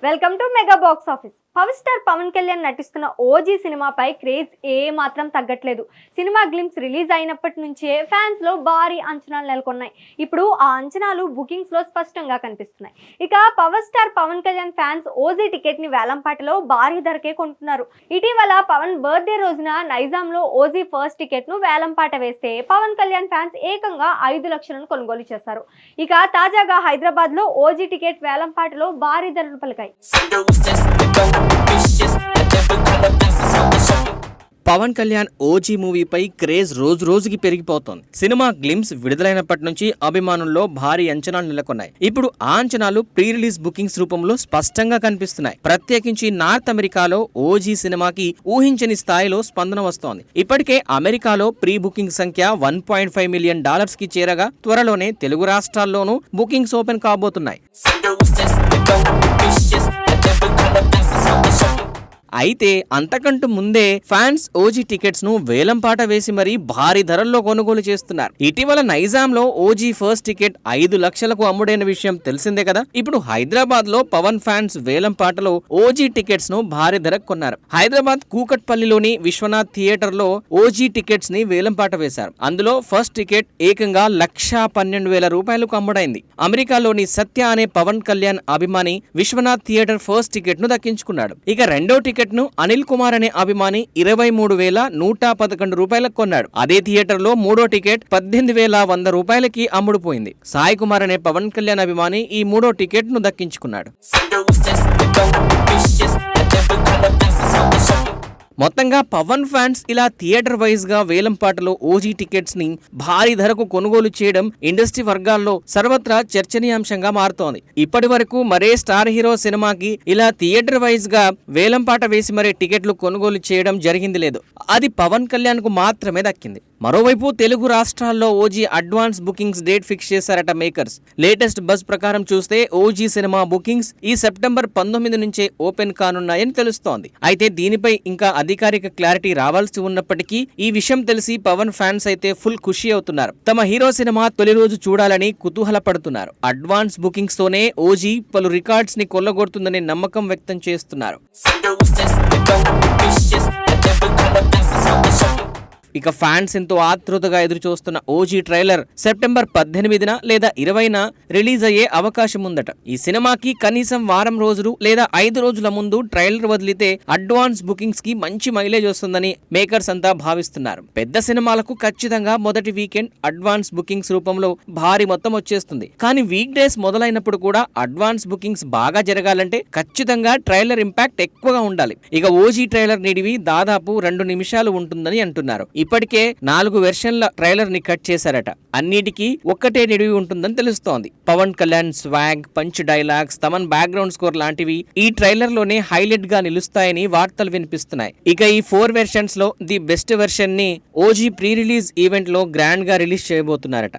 Welcome to mega box office. Power star Pawan Kalyan నటిస్తున్న OG సినిమాపై craze ఏ మాత్రం తగ్గట్లేదు. సినిమా గ్లిమ్స్ రిలీజ్ అయినప్పటి నుంచే ఫ్యాన్స్ లో భారీ అంచనాలు నెలకొన్నాయి. ఇప్పుడు ఆ అంచనాలు బుకింగ్స్ లో స్పష్టంగా కనిపిస్తున్నాయి. ఇక power star Pawan Kalyan fans OG ticket ని వేలంపాటలో భారీ ధరకే కొంటున్నారు. ఇటీవల పవన్ బర్త్డే రోజున నైజాంలో ఓజీ ఫస్ట్ టికెట్ ను వేలంపాట వేస్తే పవన్ కళ్యాణ్ ఫ్యాన్స్ ఏకంగా 5 లక్షలను కొనుగోలు చేశారు. ఇక తాజాగా హైదరాబాద్ లో ఓజీ టికెట్ వేలంపాటలో భారీ ధరలు పలికాయి. పవన్ కళ్యాణ్ ఓజీ మూవీపై క్రేజ్ రోజు రోజుకి పెరిగిపోతోంది. సినిమా గ్లిమ్స్ విడుదలైనప్పటి నుంచి అభిమానుల్లో భారీ అంచనాలు నెలకొన్నాయి. ఇప్పుడు ఆ అంచనాలు ప్రీ రిలీజ్ బుకింగ్స్ రూపంలో స్పష్టంగా కనిపిస్తున్నాయి. ప్రత్యేకించి నార్త్ అమెరికాలో ఓజీ సినిమాకి ఊహించని స్థాయిలో స్పందన వస్తోంది. ఇప్పటికే అమెరికాలో ప్రీ బుకింగ్ సంఖ్య $1.5 మిలియన్ కి చేరగా త్వరలోనే తెలుగు రాష్ట్రాల్లోనూ బుకింగ్స్ ఓపెన్ కాబోతున్నాయి. అయితే అంతకంటూ ముందే ఫ్యాన్స్ ఓజీ టికెట్స్ ను వేలంపాట వేసి మరీ భారీ ధరల్లో కొనుగోలు చేస్తున్నారు. ఇటీవల నైజాంలో ఓజీ ఫస్ట్ టికెట్ 5 లక్షలకు అమ్ముడైన విషయం తెలిసిందే కదా. ఇప్పుడు హైదరాబాద్ లో పవన్ ఫ్యాన్స్ వేలంపాటలో ఓజీ టికెట్స్ ను భారీ ధరకు కొన్నారు. హైదరాబాద్ కూకట్పల్లిలోని విశ్వనాథ్ థియేటర్ లో ఓజీ టికెట్స్ ని వేలంపాట వేశారు. అందులో ఫస్ట్ టికెట్ ఏకంగా $1,12,000 అమ్ముడైంది. అమెరికాలోని సత్య అనే పవన్ కళ్యాణ్ అభిమాని విశ్వనాథ్ థియేటర్ ఫస్ట్ టికెట్ ను దక్కించుకున్నాడు. ఇక రెండో టికెట్ ను అనిల్ కుమార్ అనే అభిమాని $23,111 కొన్నాడు. అదే థియేటర్ లో మూడో టికెట్ $18,100 అమ్ముడుపోయింది. సాయి కుమార్ అనే పవన్ కళ్యాణ్ అభిమాని ఈ మూడో టికెట్ ను దక్కించుకున్నాడు. మొత్తంగా పవన్ ఫ్యాన్స్ ఇలా థియేటర్ వైజ్ గా వేలంపాటలో ఓజీ టికెట్స్ ని భారీ ధరకు కొనుగోలు చేయడం ఇండస్ట్రీ వర్గాల్లో సర్వత్రా చర్చనీయాంశంగా మారుతోంది. ఇప్పటి వరకు మరే స్టార్ హీరో సినిమాకి ఇలా థియేటర్ వైజ్ గా వేలంపాట వేసి మరే టికెట్లు కొనుగోలు చేయడం జరిగింది లేదు. అది పవన్ కళ్యాణ్ కు మాత్రమే దక్కింది. మరోవైపు తెలుగు రాష్ట్రాల్లో OG advance bookings date fix చేశారట మేకర్స్. లేటెస్ట్ బజ్ ప్రకారం చూస్తే ఓజీ సినిమా బుకింగ్స్ ఈ సెప్టెంబర్ 19 నుంచే ఓపెన్ కానున్నాయని తెలుస్తోంది. అయితే దీనిపై ఇంకా అధికారిక క్లారిటీ రావాల్సి ఉన్నప్పటికీ ఈ విషయం తెలిసి పవన్ ఫ్యాన్స్ అయితే ఫుల్ ఖుషి అవుతున్నారు. తమ హీరో సినిమా తొలి రోజు చూడాలని కుతూహల పడుతున్నారు. అడ్వాన్స్ బుకింగ్స్ తోనే ఓజీ పలు రికార్డ్స్ ని కొల్లగొడుతుందనే నమ్మకం వ్యక్తం చేస్తున్నారు. ఇక ఫ్యాన్స్ ఎంతో ఆతృతగా ఎదురు చూస్తున్న ఓజీ ట్రైలర్ సెప్టెంబర్ 18న లేదా 20న రిలీజ్ అయ్యే అవకాశం ఉందట. ఈ సినిమాకి కనీసం వారం రోజులు లేదా 5 రోజుల ముందు ట్రైలర్ వదిలితే అడ్వాన్స్ బుకింగ్స్ కి మంచి మైలేజ్ వస్తుందని మేకర్స్ అంతా భావిస్తున్నారు. పెద్ద సినిమాలకు ఖచ్చితంగా మొదటి వీకెండ్ అడ్వాన్స్ బుకింగ్స్ రూపంలో భారీ మొత్తం వచ్చేస్తుంది. కానీ వీక్ డేస్ మొదలైనప్పుడు కూడా అడ్వాన్స్ బుకింగ్స్ బాగా జరగాలంటే ఖచ్చితంగా ట్రైలర్ ఇంపాక్ట్ ఎక్కువగా ఉండాలి. ఇక ఓజీ ట్రైలర్ నిడివి దాదాపు 2 నిమిషాలు ఉంటుందని అంటున్నారు. ఇప్పటికే 4 వెర్షన్ల ట్రైలర్ ని కట్ చేశారట. అన్నిటికీ ఒక్కటే నిడివి ఉంటుందని తెలుస్తోంది. Pawan Kalyan swag, punch dialogues, Thaman background score లాంటివి ఈ ట్రైలర్ లోనే హైలైట్ గా నిలుస్తాయని వార్తలు వినిపిస్తున్నాయి. ఇక ఈ 4 వెర్షన్స్ లో ది బెస్ట్ వెర్షన్ ని ఓజీ ప్రీ రిలీజ్ ఈవెంట్ లో గ్రాండ్ గా రిలీజ్ చేయబోతున్నారట.